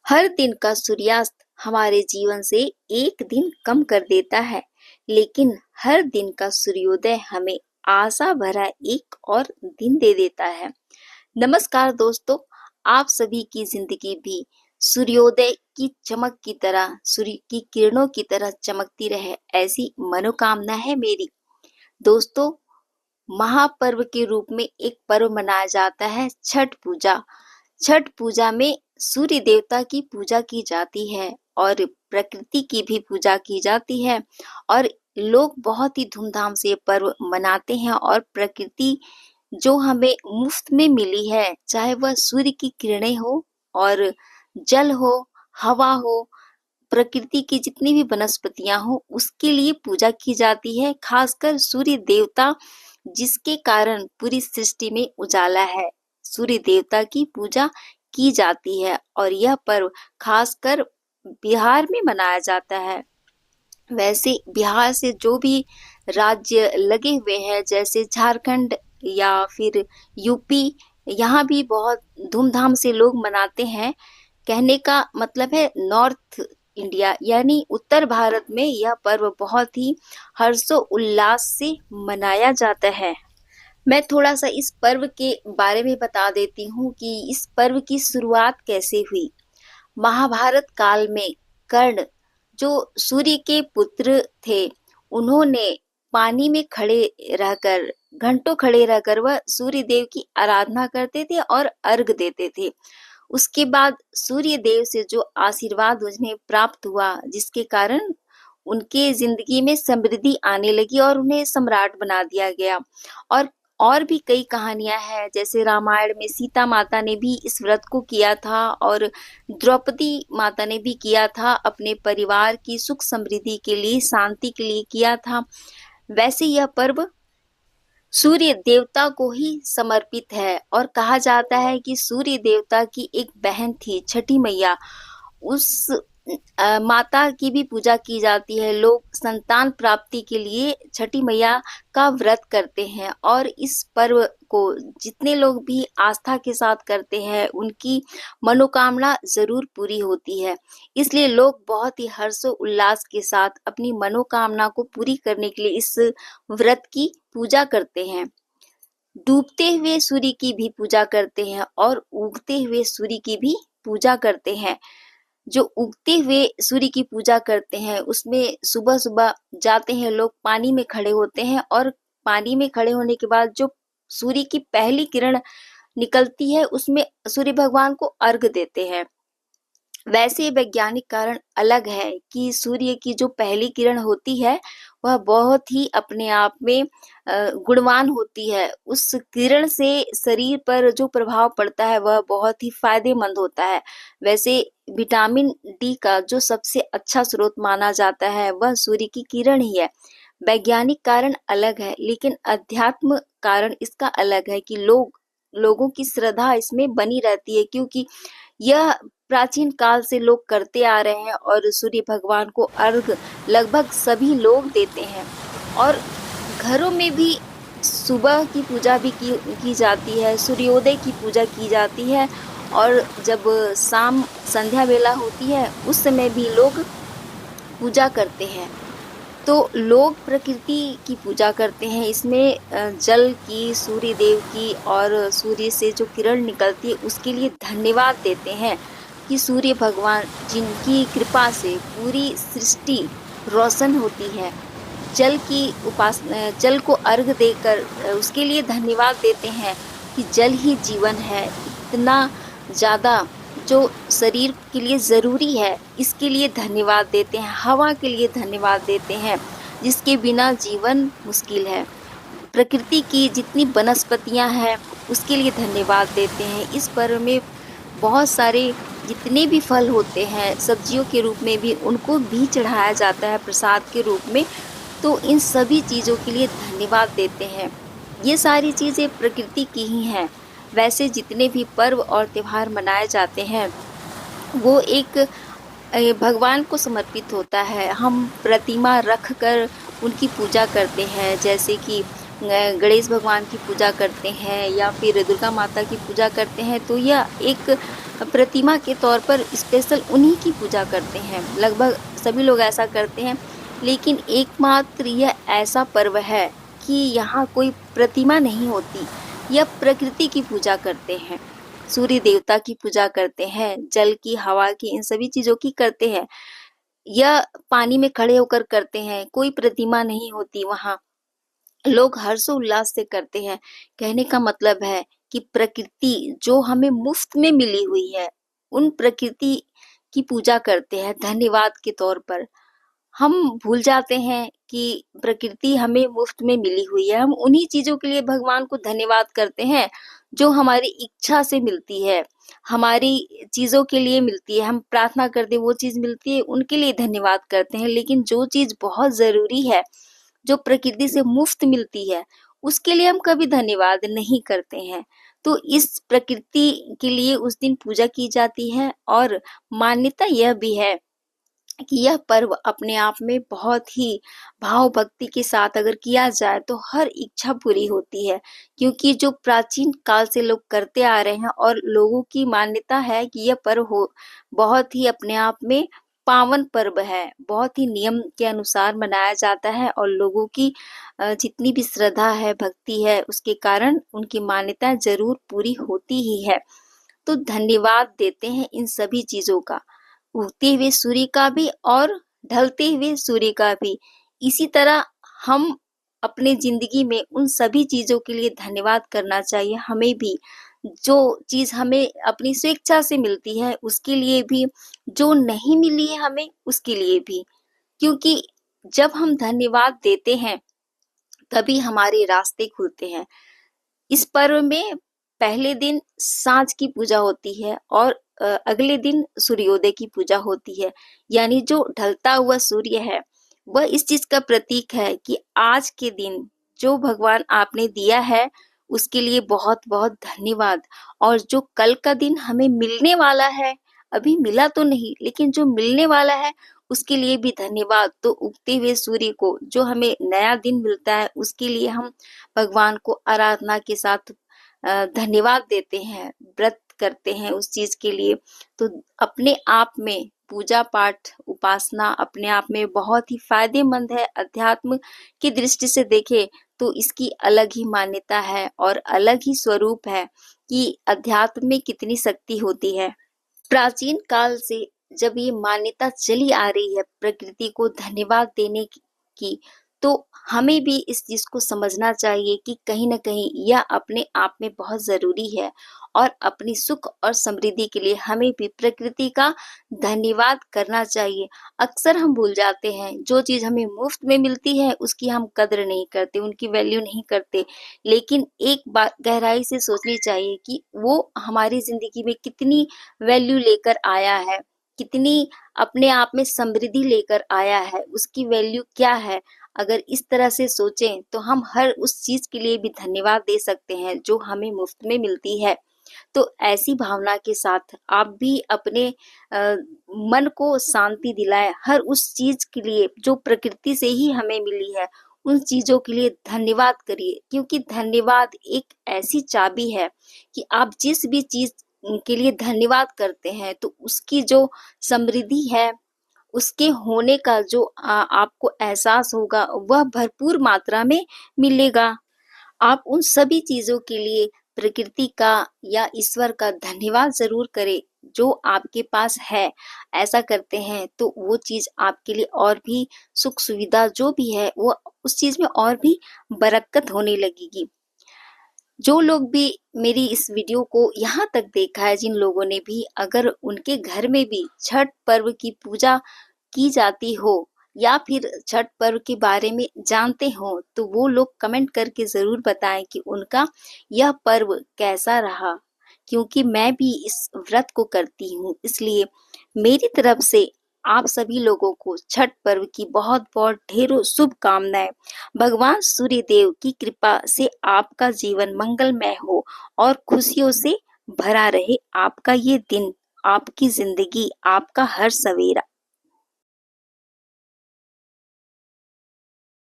हर दिन का सूर्यास्त हमारे जीवन से एक दिन कम कर देता है, लेकिन हर दिन का सूर्योदय हमें आशा भरा एक और दिन दे देता है। नमस्कार दोस्तों, आप सभी की जिंदगी भी सूर्योदय की चमक की तरह, सूर्य की किरणों की तरह चमकती रहे, ऐसी मनोकामना है मेरी। दोस्तों, महापर्व के रूप में एक पर्व मनाया जाता है छठ पूजा। छठ पूजा में सूर्य देवता की पूजा की जाती है और प्रकृति की भी पूजा की जाती है और लोग बहुत ही धूमधाम से ये पर्व मनाते हैं। और प्रकृति जो हमें मुफ्त में मिली है, चाहे वह सूर्य की किरणें हो और जल हो, हवा हो, प्रकृति की जितनी भी वनस्पतियां हो, उसके लिए पूजा की जाती है। खासकर सूर्य देवता, जिसके कारण पूरी सृष्टि में उजाला है, सूर्य देवता की पूजा की जाती है और यह पर्व खासकर बिहार में मनाया जाता है। वैसे बिहार से जो भी राज्य लगे हुए हैं, जैसे झारखंड या फिर यूपी, यहाँ भी बहुत धूमधाम से लोग मनाते हैं। कहने का मतलब है नॉर्थ इंडिया यानी उत्तर भारत में यह पर्व बहुत ही हर्षोल्लास से मनाया जाता है। मैं थोड़ा सा इस पर्व के बारे में बता देती हूँ कि इस पर्व की शुरुआत कैसे हुई। महाभारत काल में कर्ण, जो सूर्य के पुत्र थे, उन्होंने पानी में खड़े रहकर, घंटों खड़े रहकर वह सूर्य देव की आराधना करते थे और अर्घ देते थे। उसके बाद सूर्य देव से जो आशीर्वाद उन्हें प्राप्त हुआ, जिसके कारण उनके जिंदगी में समृद्धि आने लगी और उन्हें सम्राट बना दिया गया। और भी कई कहानियां हैं, जैसे रामायण में सीता माता ने भी इस व्रत को किया था और द्रौपदी माता ने भी किया था, अपने परिवार की सुख समृद्धि के लिए, शांति के लिए किया था। वैसे यह पर्व सूर्य देवता को ही समर्पित है और कहा जाता है कि सूर्य देवता की एक बहन थी छठी मैया, उस माता की भी पूजा की जाती है। लोग संतान प्राप्ति के लिए छठी मैया का व्रत करते हैं और इस पर्व को जितने लोग भी आस्था के साथ करते हैं, उनकी मनोकामना जरूर पूरी होती है। इसलिए लोग बहुत ही हर्षो उल्लास के साथ अपनी मनोकामना को पूरी करने के लिए इस व्रत की पूजा करते हैं। डूबते हुए सूर्य की भी पूजा करते हैं और उगते हुए सूर्य की भी पूजा करते हैं। जो उगते हुए सूर्य की पूजा करते हैं, उसमें सुबह सुबह जाते हैं लोग, पानी में खड़े होते हैं और पानी में खड़े होने के बाद जो सूर्य की पहली किरण निकलती है, उसमें सूर्य भगवान को अर्घ देते हैं। वैसे वैज्ञानिक कारण अलग है कि सूर्य की जो पहली किरण होती है, वह बहुत ही अपने आप में गुणवान होती है। उस किरण से शरीर पर जो प्रभाव पड़ता है, वह बहुत ही फायदेमंद होता है। वैसे विटामिन डी का जो सबसे अच्छा स्रोत माना जाता है, वह सूर्य की किरण ही है। वैज्ञानिक कारण अलग है, लेकिन अध्यात्म कारण इसका अलग है कि लोगों की श्रद्धा इसमें बनी रहती है, क्योंकि यह प्राचीन काल से लोग करते आ रहे हैं और सूर्य भगवान को अर्घ लगभग सभी लोग देते हैं। और घरों में भी सुबह की पूजा भी की जाती है, सूर्योदय की पूजा की जाती है और जब शाम संध्या वेला होती है, उस समय भी लोग पूजा करते हैं। तो लोग प्रकृति की पूजा करते हैं, इसमें जल की, सूर्य देव की और सूर्य से जो किरण निकलती है, उसके लिए धन्यवाद देते हैं कि सूर्य भगवान, जिनकी कृपा से पूरी सृष्टि रोशन होती है। जल को अर्घ देकर उसके लिए धन्यवाद देते हैं कि जल ही जीवन है। इतना ज़्यादा जो शरीर के लिए ज़रूरी है, इसके लिए धन्यवाद देते हैं। हवा के लिए धन्यवाद देते हैं, जिसके बिना जीवन मुश्किल है। प्रकृति की जितनी वनस्पतियां हैं, उसके लिए धन्यवाद देते हैं। इस पर्व में बहुत सारे जितने भी फल होते हैं, सब्जियों के रूप में भी, उनको भी चढ़ाया जाता है प्रसाद के रूप में। तो इन सभी चीज़ों के लिए धन्यवाद देते हैं। ये सारी चीज़ें प्रकृति की ही हैं। वैसे जितने भी पर्व और त्योहार मनाए जाते हैं, वो एक भगवान को समर्पित होता है। हम प्रतिमा रख कर उनकी पूजा करते हैं, जैसे कि गणेश भगवान की पूजा करते हैं या फिर दुर्गा माता की पूजा करते हैं। तो यह एक प्रतिमा के तौर पर स्पेशल उन्हीं की पूजा करते हैं। लगभग सभी लोग ऐसा करते हैं, लेकिन एकमात्र यह ऐसा पर्व है कि यहाँ कोई प्रतिमा नहीं होती। यह प्रकृति की पूजा करते हैं, सूर्य देवता की पूजा करते हैं, जल की, हवा की, इन सभी चीज़ों की करते हैं। यह पानी में खड़े होकर करते हैं, कोई प्रतिमा नहीं होती वहाँ। लोग हर्षोल्लास से करते हैं। कहने का मतलब है कि प्रकृति जो हमें मुफ्त में मिली हुई है, उन प्रकृति की पूजा करते हैं धन्यवाद के तौर पर। हम भूल जाते हैं कि प्रकृति हमें मुफ्त में मिली हुई है। हम उन्हीं चीज़ों के लिए भगवान को धन्यवाद करते हैं, जो हमारी इच्छा से मिलती है, हमारी चीज़ों के लिए मिलती है। हम प्रार्थना करते हैं, वो चीज़ मिलती है, उनके लिए धन्यवाद करते हैं। लेकिन जो चीज़ बहुत ज़रूरी है, जो प्रकृति से मुफ्त मिलती है, उसके लिए हम कभी धन्यवाद नहीं करते हैं। तो इस प्रकृति के लिए उस दिन पूजा की जाती है और मान्यता यह भी है कि यह पर्व अपने आप में बहुत ही भाव भक्ति के साथ अगर किया जाए तो हर इच्छा पूरी होती है, क्योंकि जो प्राचीन काल से लोग करते आ रहे हैं और लोगों की मान्यता है कि यह पर्व हो बहुत ही अपने आप में पावन पर्व है, बहुत ही नियम के अनुसार मनाया जाता है और लोगों की जितनी भी श्रद्धा है, भक्ति है, उसके कारण उनकी मान्यता जरूर पूरी होती ही है। तो धन्यवाद देते हैं इन सभी चीजों का, उगते हुए सूर्य का भी और ढलते हुए सूर्य का भी। इसी तरह हम अपने जिंदगी में उन सभी चीजों के लिए धन्यवाद करना चाहिए। हमें भी जो चीज हमें अपनी स्वेच्छा से मिलती है उसके लिए भी, जो नहीं मिली है हमें उसके लिए भी, क्योंकि जब हम धन्यवाद देते हैं तभी हमारे रास्ते खुलते हैं। इस पर्व में पहले दिन साँझ की पूजा होती है और अगले दिन सूर्योदय की पूजा होती है। यानी जो ढलता हुआ सूर्य है, वह इस चीज़ का प्रतीक है कि आज के दिन जो भगवान आपने दिया है, उसके लिए बहुत-बहुत धन्यवाद। और जो कल का दिन हमें मिलने वाला है, अभी मिला तो नहीं, लेकिन जो मिलने वाला है, उसके लिए भी धन्यवाद। तो उगते हुए सूर्य को जो हमें नया दिन मिलता है, उसके लिए हम भगवान को आराधना के साथ धन्यवाद देते हैं, व्रत करते हैं उस चीज के लिए। तो अपने आप में पूजा पाठ, उपासना अपने आप में बहुत ही फायदेमंद है। अध्यात्म की दृष्टि से देखें तो इसकी अलग ही मान्यता है और अलग ही स्वरूप है कि अध्यात्म में कितनी शक्ति होती है। प्राचीन काल से जब ये मान्यता चली आ रही है प्रकृति को धन्यवाद देने की, तो हमें भी इस चीज को समझना चाहिए कि कहीं न कहीं यह अपने आप में बहुत ज़रूरी है और अपनी सुख और समृद्धि के लिए हमें भी प्रकृति का धन्यवाद करना चाहिए। अक्सर हम भूल जाते हैं, जो चीज़ हमें मुफ्त में मिलती है उसकी हम कद्र नहीं करते, उनकी वैल्यू नहीं करते। लेकिन एक बात गहराई से सोचनी चाहिए कि वो हमारी ज़िंदगी में कितनी वैल्यू लेकर आया है, कितनी अपने आप में समृद्धि लेकर आया है, उसकी वैल्यू क्या है। अगर इस तरह से सोचें तो हम हर उस चीज़ के लिए भी धन्यवाद दे सकते हैं जो हमें मुफ्त में मिलती है। तो ऐसी भावना के साथ आप भी अपने मन को शांति दिलाएं, हर उस चीज़ के लिए जो प्रकृति से ही हमें मिली है, उन चीज़ों के लिए धन्यवाद करिए, क्योंकि धन्यवाद एक ऐसी चाबी है कि आप जिस भी चीज़ के लिए धन्यवाद करते हैं तो उसकी जो समृद्धि है, उसके होने का जो आपको एहसास होगा वह भरपूर मात्रा में मिलेगा। आप उन सभी चीज़ों के लिए प्रकृति का या ईश्वर का धन्यवाद ज़रूर करें जो आपके पास है। ऐसा करते हैं तो वो चीज़ आपके लिए और भी सुख सुविधा जो भी है वो उस चीज़ में और भी बरकत होने लगेगी। जो लोग भी मेरी इस वीडियो को यहाँ तक देखा है, जिन लोगों ने भी, अगर उनके घर में भी छठ पर्व की पूजा की जाती हो या फिर छठ पर्व के बारे में जानते हो, तो वो लोग कमेंट करके ज़रूर बताएं कि उनका यह पर्व कैसा रहा। क्योंकि मैं भी इस व्रत को करती हूँ, इसलिए मेरी तरफ से आप सभी लोगों को छठ पर्व की बहुत-बहुत ढेरों शुभकामनाएं। भगवान सूर्य देव की कृपा से आपका जीवन मंगलमय हो और खुशियों से भरा रहे आपका ये दिन, आपकी ज़िंदगी, आपका हर सवेरा।